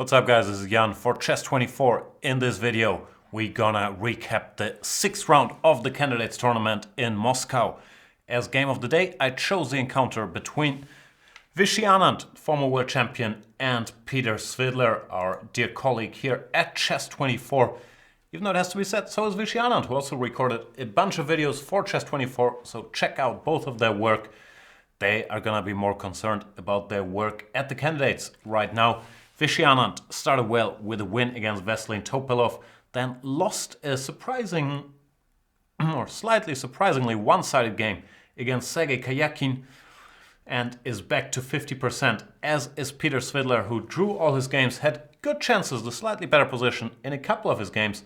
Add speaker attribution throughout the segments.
Speaker 1: What's up guys, this is Jan for Chess24. In this video we're gonna recap the 6th round of the Candidates Tournament in Moscow. As game of the day I chose the encounter between Vishy Anand, former world champion, and Peter Svidler, our dear colleague here at Chess24. Even though it has to be said, so is Vishy Anand, who also recorded a bunch of videos for Chess24, so check out both of their work. They are gonna be more concerned about their work at the Candidates right now. Vishy Anand started well with a win against Veselin Topalov, then lost a surprising, or slightly surprisingly one-sided game against Sergei Karyakin, and is back to 50%, as is Peter Svidler, who drew all his games, had good chances, the slightly better position in a couple of his games,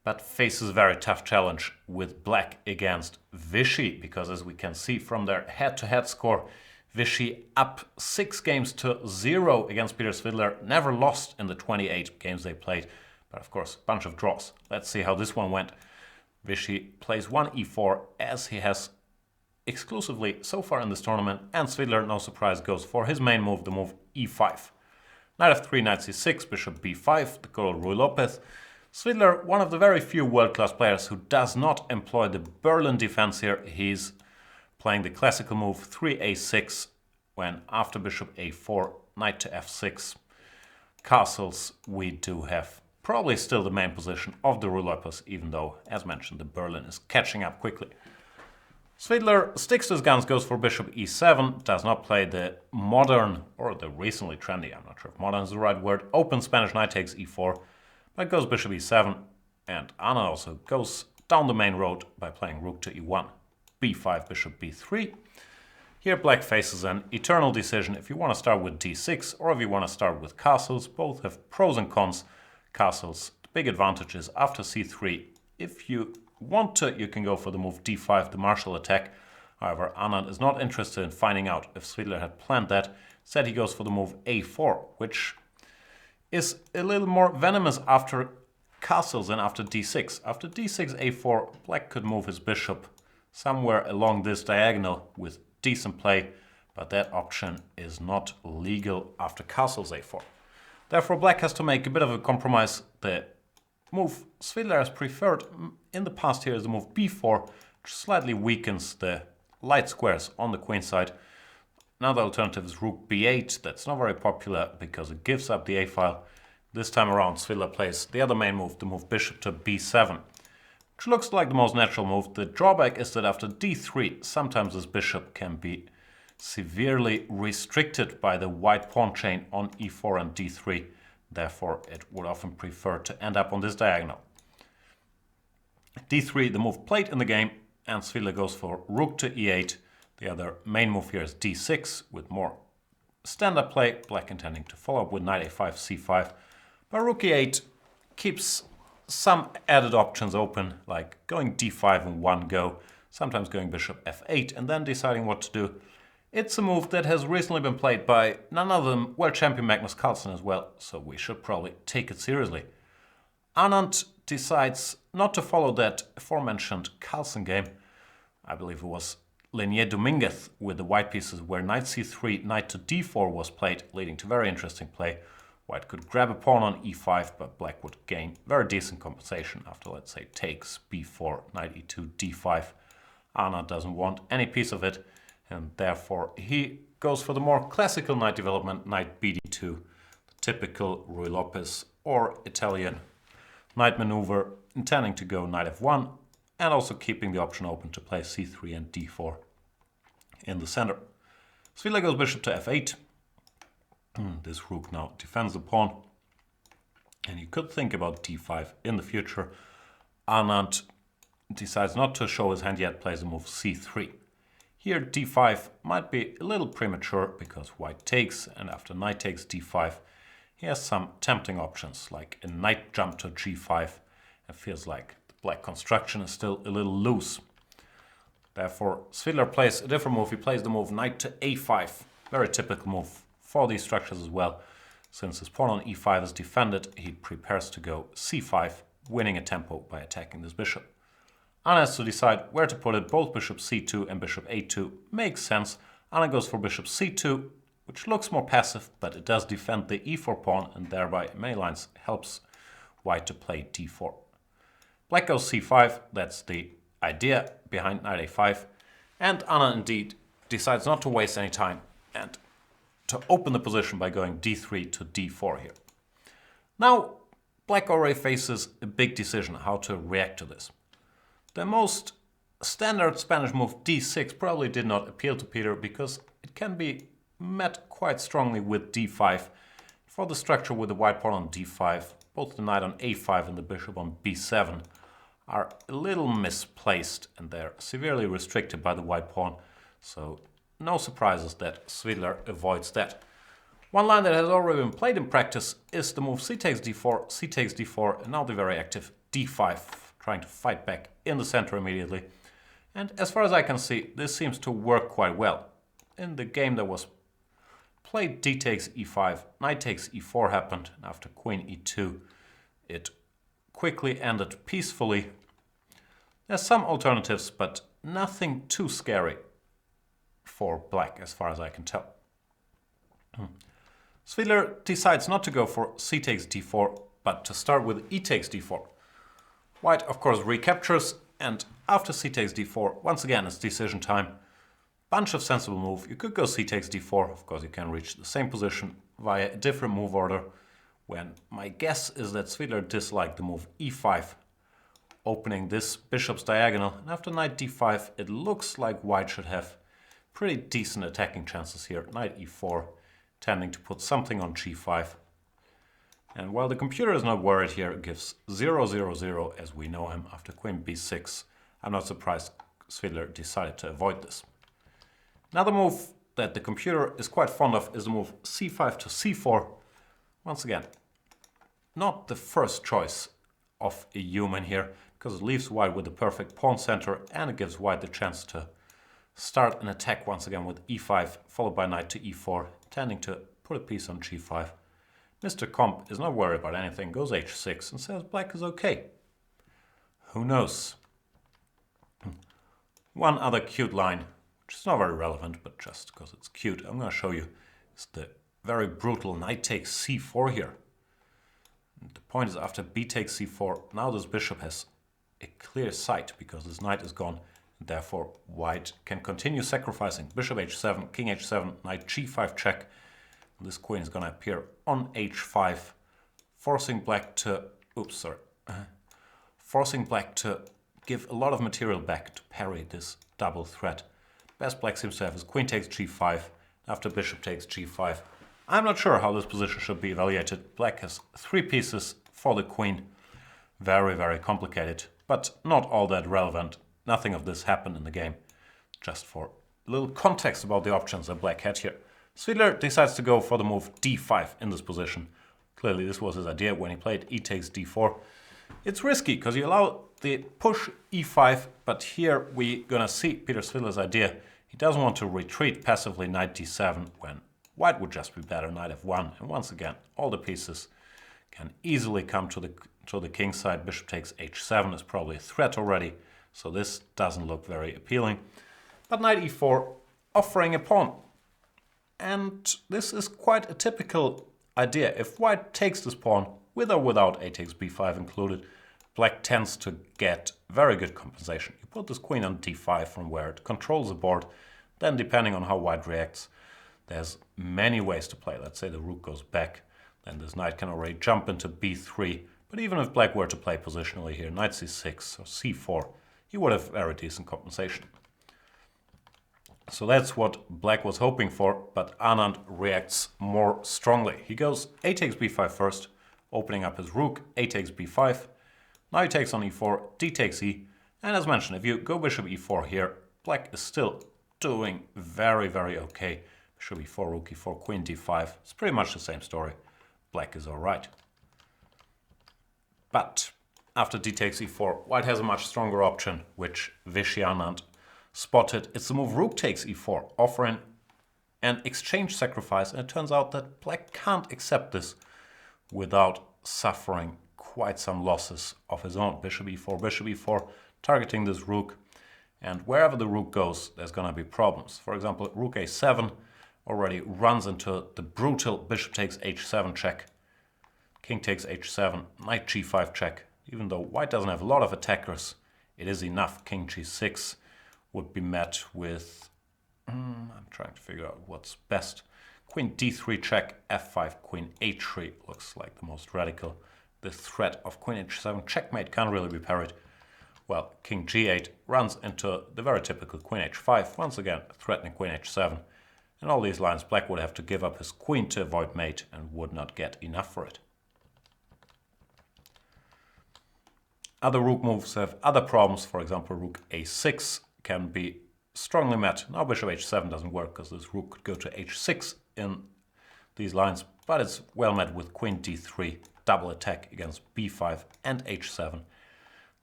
Speaker 1: but faces a very tough challenge with black against Vishy, because as we can see from their head-to-head score, Vishy up 6 games to 0 against Peter Svidler, never lost in the 28 games they played, but of course a bunch of draws. Let's see how this one went. Vishy plays 1 e4 as he has exclusively so far in this tournament, and Svidler, no surprise, goes for his main move, the move e5. Knight f3, knight c6, bishop b5, the good old Ruy Lopez. Svidler, one of the very few world-class players who does not employ the Berlin defense here. He's playing the classical move 3a6, when after bishop a4, knight to f6, castles, we do have probably still the main position of the Ruy Lopez, even though, as mentioned, the Berlin is catching up quickly. Svidler sticks to his guns, goes for bishop e7, does not play the modern, or the recently trendy, I'm not sure if modern is the right word, open Spanish knight takes e4, but goes bishop e7, and Anand also goes down the main road by playing rook to e1, b5, bishop b3. Here black faces an eternal decision if you want to start with d6 or if you want to start with castles. Both have pros and cons. Castles, the big advantage is after c3, if you want to, you can go for the move d5, the martial attack. However, Anand is not interested in finding out if Svidler had planned that. Instead he goes for the move a4, which is a little more venomous after castles than after d6. After d6, a4, black could move his bishop somewhere along this diagonal with decent play, but that option is not legal after castles a4. Therefore, black has to make a bit of a compromise. The move Svidler has preferred in the past here is the move b4, which slightly weakens the light squares on the queen side. Another alternative is rook b8. That's not very popular because it gives up the a file. This time around, Svidler plays the other main move, the move bishop to b7, which looks like the most natural move. The drawback is that after d3, sometimes this bishop can be severely restricted by the white pawn chain on e4 and d3. Therefore, it would often prefer to end up on this diagonal. d3, the move played in the game, and Svidler goes for rook to e8. The other main move here is d6 with more standard play, black intending to follow up with knight a5, c5. But rook e8 keeps some added options open, like going d5 in one go, sometimes going bishop f8 and then deciding what to do. It's a move that has recently been played by none other than world champion Magnus Carlsen as well, so we should probably take it seriously. Anand decides not to follow that aforementioned Carlsen game. I believe it was Lenier Dominguez with the white pieces where knight c3, knight to d4 was played, leading to very interesting play. White could grab a pawn on e5, but black would gain very decent compensation after, let's say, takes b4, knight e2, d5. Anand doesn't want any piece of it, and therefore he goes for the more classical knight development, knight bd2, the typical Ruy Lopez or Italian knight maneuver, intending to go knight f1, and also keeping the option open to play c3 and d4 in the center. Svidler goes bishop to f8. This rook now defends the pawn, and you could think about d5 in the future. Anand decides not to show his hand yet, plays the move c3. Here d5 might be a little premature because white takes, and after knight takes d5, he has some tempting options like a knight jump to g5. It feels like the black construction is still a little loose. Therefore, Svidler plays a different move. He plays the move knight to a5, very typical move for these structures as well. Since his pawn on e5 is defended, he prepares to go c5, winning a tempo by attacking this bishop. Anand has to decide where to put it. Both bishop c2 and bishop a2 makes sense. Anand goes for bishop c2, which looks more passive, but it does defend the e4 pawn and thereby in many lines helps white to play d4. Black goes c5, that's the idea behind knight a5, and Anand indeed decides not to waste any time and to open the position by going d3 to d4 here. Now black already faces a big decision how to react to this. The most standard Spanish move d6 probably did not appeal to Peter because it can be met quite strongly with d5. For the structure with the white pawn on d5, both the knight on a5 and the bishop on b7 are a little misplaced and they're severely restricted by the white pawn, so no surprises that Svidler avoids that. One line that has already been played in practice is the move c takes d4, and now the very active d5, trying to fight back in the center immediately. And as far as I can see, this seems to work quite well. In the game that was played, d takes e5, knight takes e4 happened, and after queen e2, it quickly ended peacefully. There's some alternatives, but nothing too scary for black as far as I can tell. Svidler decides not to go for c takes d4, but to start with e takes d4. White, of course, recaptures, and after c takes d4, once again it's decision time. Bunch of sensible move. You could go c takes d4. Of course, you can reach the same position via a different move order, when my guess is that Svidler disliked the move e5, opening this bishop's diagonal. And after knight d5, it looks like white should have pretty decent attacking chances here. Knight e4, tending to put something on g5. And while the computer is not worried here, it gives 0-0-0 as we know him after queen b6. I'm not surprised Svidler decided to avoid this. Another move that the computer is quite fond of is the move c5 to c4. Once again, not the first choice of a human here, because it leaves white with the perfect pawn center and it gives white the chance to start an attack once again with e5, followed by knight to e4, tending to put a piece on g5. Mr. Comp is not worried about anything, goes h6 and says black is okay. Who knows? One other cute line, which is not very relevant, but just because it's cute, I'm going to show you, is the very brutal knight takes c4 here. And the point is after b takes c4, now this bishop has a clear sight because this knight is gone. And therefore white can continue sacrificing. Bishop h7, king h7, knight g5 check. This queen is going to appear on h5, forcing black to, forcing black to give a lot of material back to parry this double threat. Best black seems to have is queen takes g5, after bishop takes g5. I'm not sure how this position should be evaluated. Black has 3 pieces for the queen. Very, very complicated, but not all that relevant. Nothing of this happened in the game. Just for a little context about the options that black had here. Svidler decides to go for the move d5 in this position. Clearly this was his idea when he played e takes d4. It's risky because you allow the push e5, but here we're gonna see Peter Svidler's idea. He doesn't want to retreat passively knight d7 when white would just be better knight f1. And once again, all the pieces can easily come to the king side. Bishop takes h7 is probably a threat already, so this doesn't look very appealing. But knight e4 offering a pawn. And this is quite a typical idea. If white takes this pawn, with or without a takes b5 included, black tends to get very good compensation. You put this queen on d5 from where it controls the board, then depending on how white reacts, there's many ways to play. Let's say the rook goes back, then this knight can already jump into b3. But even if black were to play positionally here, knight c6 or c4, he would have very decent compensation. So that's what black was hoping for, but Anand reacts more strongly. He goes a takes b5 first, opening up his rook, a takes b5. Now he takes on e4, d takes e, and as mentioned, if you go bishop e4 here, black is still doing very, very okay. Bishop e4, rook e4, queen d5, it's pretty much the same story. Black is alright. But after d takes e4, white has a much stronger option, which Vishy Anand spotted. It's the move rook takes e4, offering an exchange sacrifice, and it turns out that black can't accept this without suffering quite some losses of his own. Bishop e4, targeting this rook, and wherever the rook goes, there's going to be problems. For example, rook a7 already runs into the brutal bishop takes h7 check, king takes h7, knight g5 check. Even though white doesn't have a lot of attackers, it is enough. King g6 would be met with, I'm trying to figure out what's best. Queen d3 check, f5, queen h3 looks like the most radical. The threat of queen h7 checkmate can't really be parried. Well, king g8 runs into the very typical queen h5, once again threatening queen h7. In all these lines, black would have to give up his queen to avoid mate and would not get enough for it. Other rook moves have other problems. For example, rook a6 can be strongly met. Now bishop h7 doesn't work because this rook could go to h6 in these lines, but it's well met with queen d3, double attack against b5 and h7.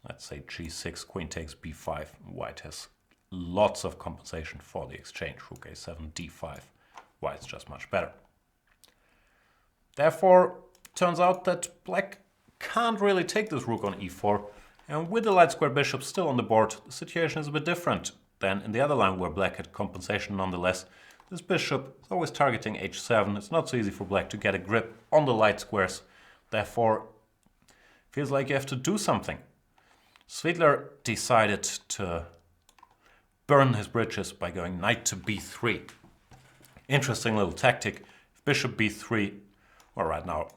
Speaker 1: Let's say g6, queen takes b5. White has lots of compensation for the exchange. Rook a7, d5. White's just much better. Therefore, turns out that black can't really take this rook on e4, and with the light square bishop still on the board, the situation is a bit different than in the other line where black had compensation nonetheless. This bishop is always targeting h7. It's not so easy for black to get a grip on the light squares. Therefore, feels like you have to do something. Svidler decided to burn his bridges by going knight to b3. Interesting little tactic. If bishop b3, well, right now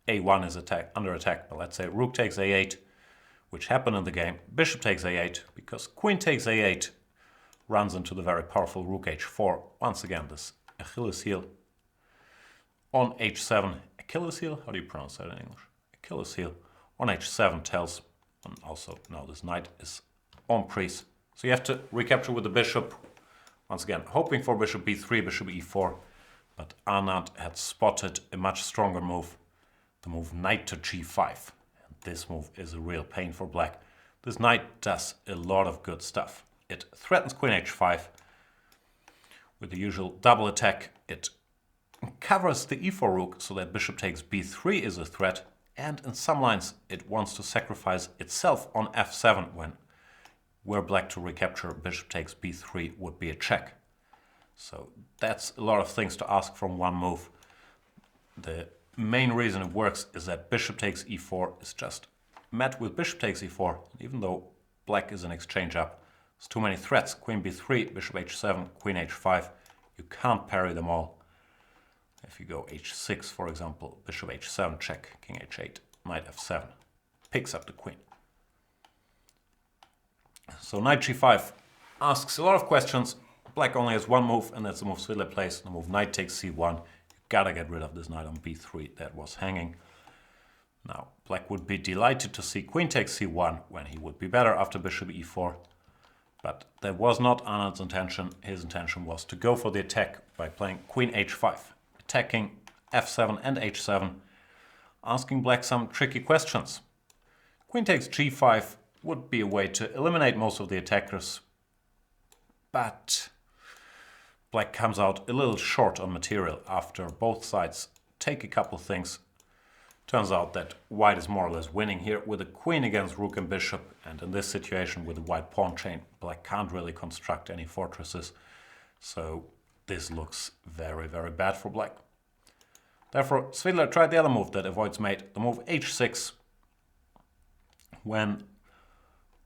Speaker 1: a1 is under attack, but let's say rook takes a8, which happened in the game. Bishop takes a8, because queen takes a8 runs into the very powerful rook h4. Once again, this Achilles heel on h7. Achilles heel? How do you pronounce that in English? Achilles heel on h7 tells, and also now this knight is on priest. So you have to recapture with the bishop. Once again, hoping for bishop b3, bishop e4, but Anand had spotted a much stronger move. The move knight to g5. And this move is a real pain for black. This knight does a lot of good stuff. It threatens queen h5 with the usual double attack. It covers the e4 rook so that bishop takes b3 is a threat. And in some lines it wants to sacrifice itself on f7 when were black to recapture bishop takes b3 would be a check. So that's a lot of things to ask from one move. The main reason it works is that bishop takes e4 is just met with bishop takes e4. Even though black is an exchange up, there's too many threats. Queen b3, bishop h7, queen h5. You can't parry them all. If you go h6, for example, bishop h7 check, king h8, knight f7, picks up the queen. So knight g5 asks a lot of questions. Black only has one move, and that's the move Svidler plays. The move knight takes c1. Gotta get rid of this knight on b3 that was hanging. Now, black would be delighted to see queen takes c1 when he would be better after bishop e4. But that was not Anand's intention. His intention was to go for the attack by playing queen h5, attacking f7 and h7, asking black some tricky questions. Queen takes g5 would be a way to eliminate most of the attackers, but black comes out a little short on material after both sides take a couple things. Turns out that white is more or less winning here with a queen against rook and bishop, and in this situation with the white pawn chain, black can't really construct any fortresses. So this looks very, very bad for black. Therefore, Svidler tried the other move that avoids mate, the move h6, when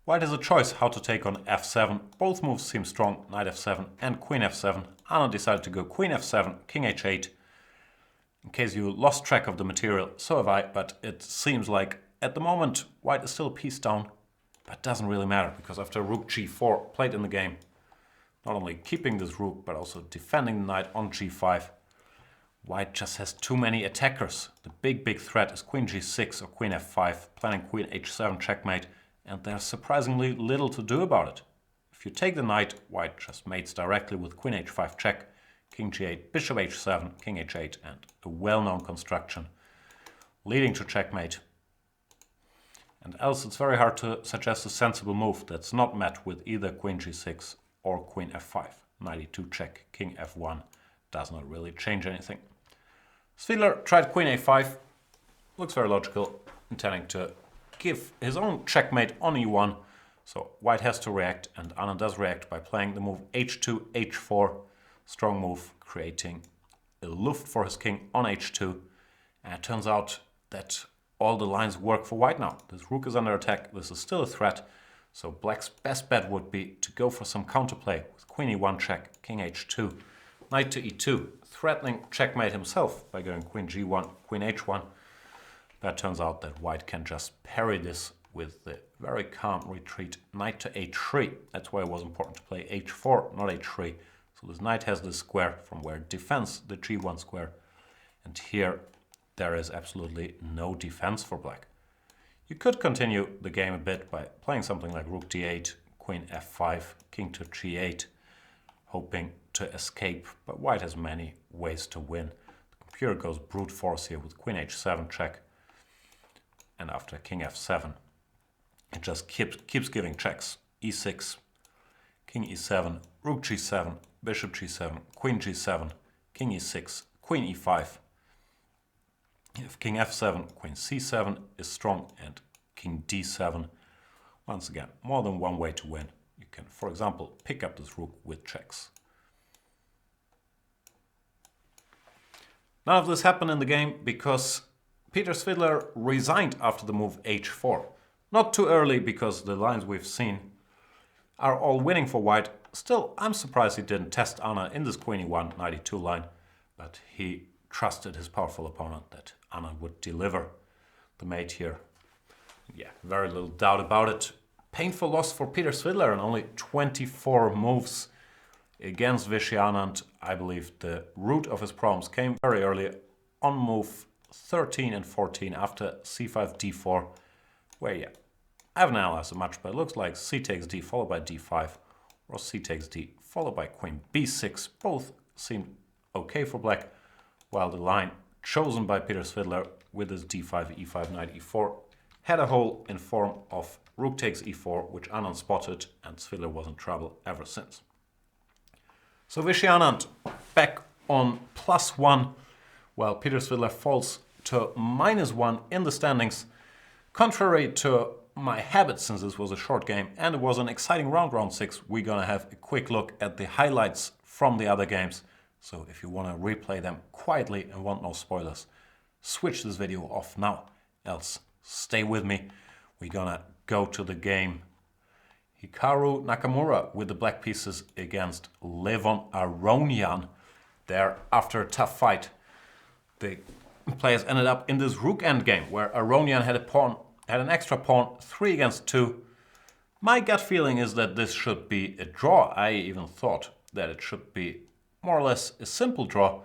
Speaker 1: white has a choice how to take on f7. Both moves seem strong, knight f7 and queen f7. Anand decided to go queen f7, king h8. In case you lost track of the material, so have I, but it seems like at the moment white is still a piece down, but it doesn't really matter because after rook g4 played in the game, not only keeping this rook but also defending the knight on g5, white just has too many attackers. The big threat is queen g6 or queen f5, planning queen h7 checkmate, and there's surprisingly little to do about it. If you take the knight, white just mates directly with queen h5 check, king g8, bishop h7, king h8, and a well-known construction leading to checkmate. And else it's very hard to suggest a sensible move that's not met with either queen g6 or queen f5. Knight e2 check, king f1 does not really change anything. Svidler tried queen a5, looks very logical, intending to give his own checkmate on e1. So white has to react, and Anand does react by playing the move h2, h4. Strong move, creating a luft for his king on h2. And it turns out that all the lines work for white now. This rook is under attack. This is still a threat. So black's best bet would be to go for some counterplay with queen e1 check, king h2, knight to e2, threatening checkmate himself by going queen g1, queen h1. But it turns out that white can just parry this with the very calm retreat knight to h3. That's why it was important to play h4, not h3. So this knight has this square from where it defends the g1 square. And here there is absolutely no defense for black. You could continue the game a bit by playing something like rook d8, queen f5, king to g8, hoping to escape, but white has many ways to win. The computer goes brute force here with queen h7 check, and after king f7, it just keeps giving checks. e6, king e7, rook g7, bishop g7, queen g7, king e6, queen e5. If king f7, queen c7 is strong, and king d7, once again, more than one way to win. You can, for example, pick up this rook with checks. None of this happened in the game because Peter Svidler resigned after the move h4. Not too early, because the lines we've seen are all winning for white. Still, I'm surprised he didn't test Anand in this queen e1, knight e2 line, but he trusted his powerful opponent that Anand would deliver the mate here. Yeah, very little doubt about it. Painful loss for Peter Svidler and only 24 moves against Vishy Anand. I believe the root of his problems came very early on move 13 and 14 after c5, d4, where, yeah, I haven't analyzed it much, but it looks like c takes d followed by d5, or c takes d followed by queen b6. Both seemed okay for black, while the line chosen by Peter Svidler with his d5, e5, knight e4 had a hole in form of rook takes e4, which Anand spotted, and Svidler was in trouble ever since. So Vishy Anand back on +1, while Peter Svidler falls to -1 in the standings. Contrary to my habit, since this was a short game and it was an exciting round 6, we're gonna have a quick look at the highlights from the other games. So if you want to replay them quietly and want no spoilers, switch this video off now, else stay with me. We're gonna go to the game. Hikaru Nakamura with the black pieces against Levon Aronian. There, after a tough fight, the players ended up in this rook endgame where Aronian had an extra pawn, 3 against 2. My gut feeling is that this should be a draw. I even thought that it should be more or less a simple draw.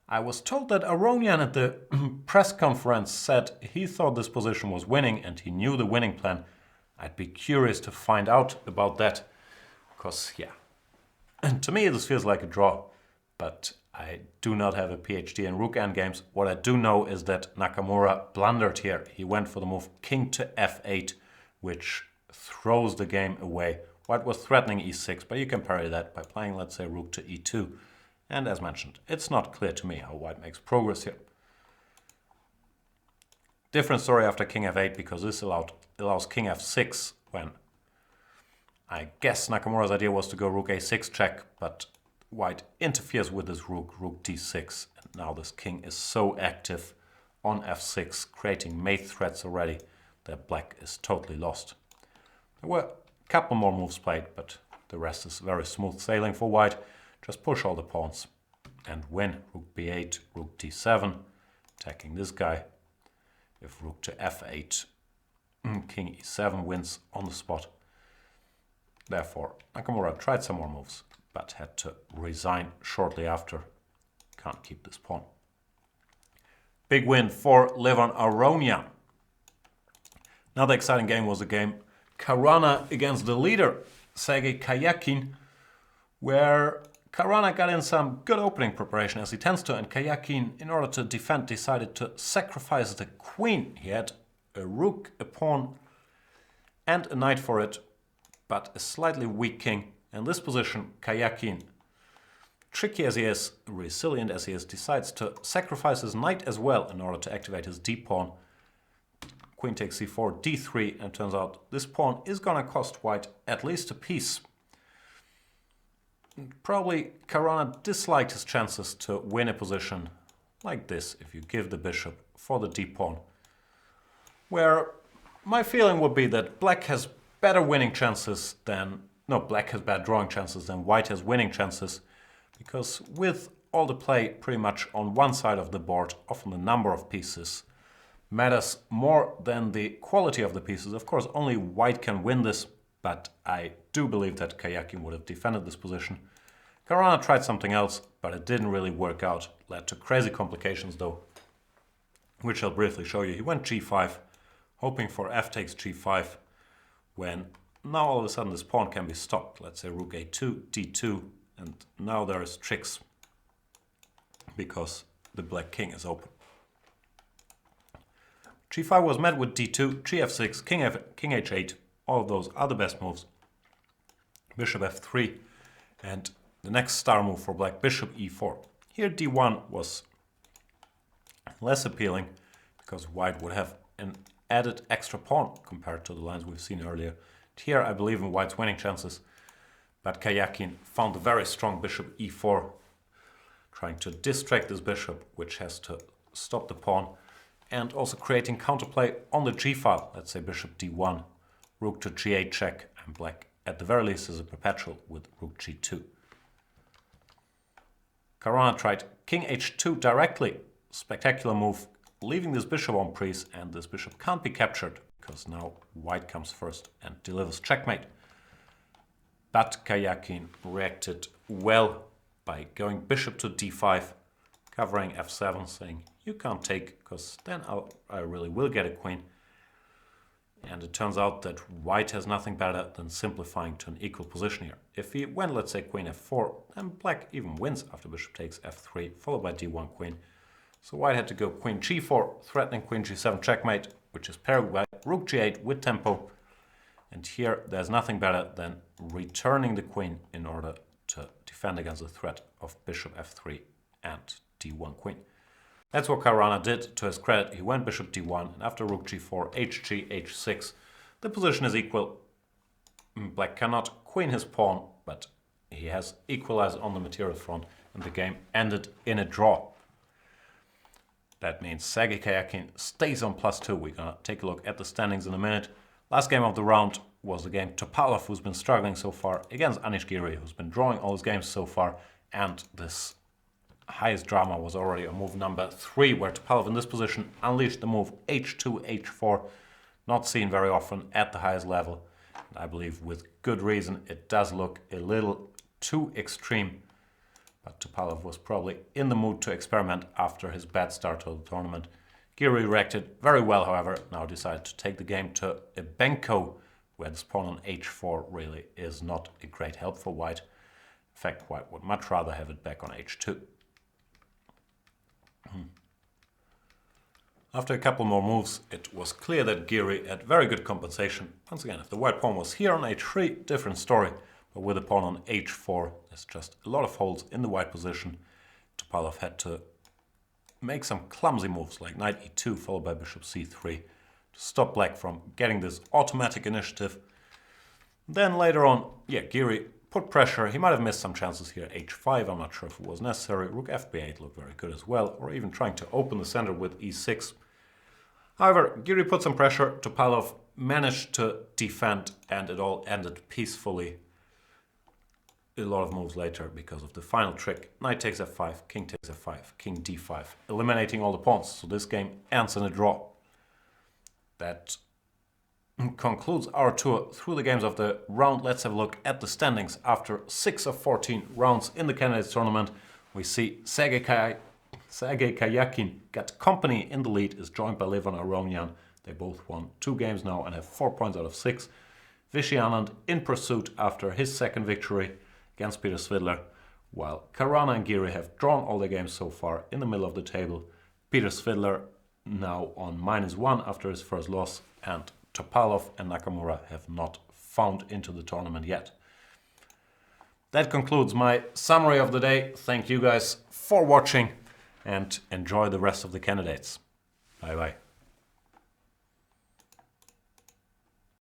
Speaker 1: I was told that Aronian at the press conference said he thought this position was winning and he knew the winning plan. I'd be curious to find out about that, because, yeah, and to me this feels like a draw, but I do not have a PhD in rook endgames. What I do know is that Nakamura blundered here. He went for the move king to f8, which throws the game away. White was threatening e6, but you can parry that by playing, let's say, rook to e2. And as mentioned, it's not clear to me how white makes progress here. Different story after king f8, because this allows king f6 when I guess Nakamura's idea was to go rook a6 check, but white interferes with this rook, rook d6. And now this king is so active on f6, creating mate threats already, that black is totally lost. There were a couple more moves played, but the rest is very smooth sailing for white. Just push all the pawns and win. Rook b8, rook d7, attacking this guy. If rook to f8, king e7 wins on the spot. Therefore, Nakamura tried some more moves, but had to resign shortly after. Can't keep this pawn. Big win for Levon Aronian. Another exciting game was the game Caruana against the leader, Sergei Karyakin, where Caruana got in some good opening preparation, as he tends to, and Karyakin, in order to defend, decided to sacrifice the queen. He had a rook, a pawn, and a knight for it, but a slightly weak king. In this position, Karyakin, tricky as he is, resilient as he is, decides to sacrifice his knight as well in order to activate his d-pawn. Queen takes c4, d3, and it turns out this pawn is gonna cost white at least a piece. probably Caruana disliked his chances to win a position like this if you give the bishop for the d-pawn, where my feeling would be that black has better winning chances than... No, black has bad drawing chances than white has winning chances, because with all the play pretty much on one side of the board, often the number of pieces matters more than the quality of the pieces. Of course, only white can win this, but I do believe that Kayakin would have defended this position. Caruana tried something else, but it didn't really work out. Led to crazy complications though, which I'll briefly show you. He went g5, hoping for f takes g5, when now all of a sudden this pawn can be stopped. Let's say rook a2, d2, and now there is tricks because the black king is open. g5 was met with d2, gf6, king h8, all of those are the best moves. Bishop f3, and the next star move for black, bishop e4. Here d1 was less appealing because white would have an added extra pawn compared to the lines we've seen earlier. Here I believe in white's winning chances, but Kayakin found a very strong bishop e4, trying to distract this bishop, which has to stop the pawn, and also creating counterplay on the g file. Let's say bishop d1, rook to g8 check, and black at the very least is a perpetual with rook g2. Caruana tried king h2 directly, spectacular move, leaving this bishop on crease, and this bishop can't be captured because now white comes first and delivers checkmate. But Kayakin reacted well by going bishop to d5, covering f7, saying you can't take because then I really will get a queen. And it turns out that white has nothing better than simplifying to an equal position here. If he went, let's say, queen f4, then black even wins after bishop takes f3, followed by d1 queen. So white had to go queen g4, threatening queen g7 checkmate, which is paired by rook g8 with tempo. And here there's nothing better than returning the queen in order to defend against the threat of bishop f3 and d1 queen. That's what Caruana did. To his credit, he went bishop d1, and after rook g4, hg, h6, the position is equal. Black cannot queen his pawn, but he has equalized on the material front, and the game ended in a draw. That means Sergei Kayakin stays on +2. We're gonna take a look at the standings in a minute. Last game of the round was the game Topalov, who's been struggling so far, against Anish Giri, who's been drawing all his games so far, and this highest drama was already on move number 3, where Topalov in this position unleashed the move h2, h4, not seen very often at the highest level. And I believe with good reason. It does look a little too extreme, but Topalov was probably in the mood to experiment after his bad start to the tournament. Giri reacted very well, however, now decided to take the game to a Benko, where this pawn on h4 really is not a great help for white. In fact, white would much rather have it back on h2. After a couple more moves, it was clear that Giri had very good compensation. Once again, if the white pawn was here on h3, different story. But with the pawn on h4, there's just a lot of holes in the white position. Topalov had to make some clumsy moves like knight e2 followed by bishop c3 to stop black from getting this automatic initiative. Then later on, Giri put pressure. He might have missed some chances here. h5, I'm not sure if it was necessary. Rook fb8 looked very good as well, or even trying to open the center with e6. However, Giri put some pressure. Topalov managed to defend, and it all ended peacefully a lot of moves later because of the final trick. Knight takes f5, king takes f5, king d5, eliminating all the pawns. So this game ends in a draw. That concludes our tour through the games of the round. Let's have a look at the standings. After 6 of 14 rounds in the candidates tournament, we see Sergei Kayakin got company in the lead, is joined by Levon Aronian. They both won 2 games now and have 4 points out of 6. Vishy Anand in pursuit after his second victory against Peter Svidler, while Caruana and Giri have drawn all their games so far in the middle of the table. Peter Svidler now on -1 after his first loss, and Topalov and Nakamura have not found into the tournament yet. That concludes my summary of the day. Thank you guys for watching and enjoy the rest of the candidates. Bye bye.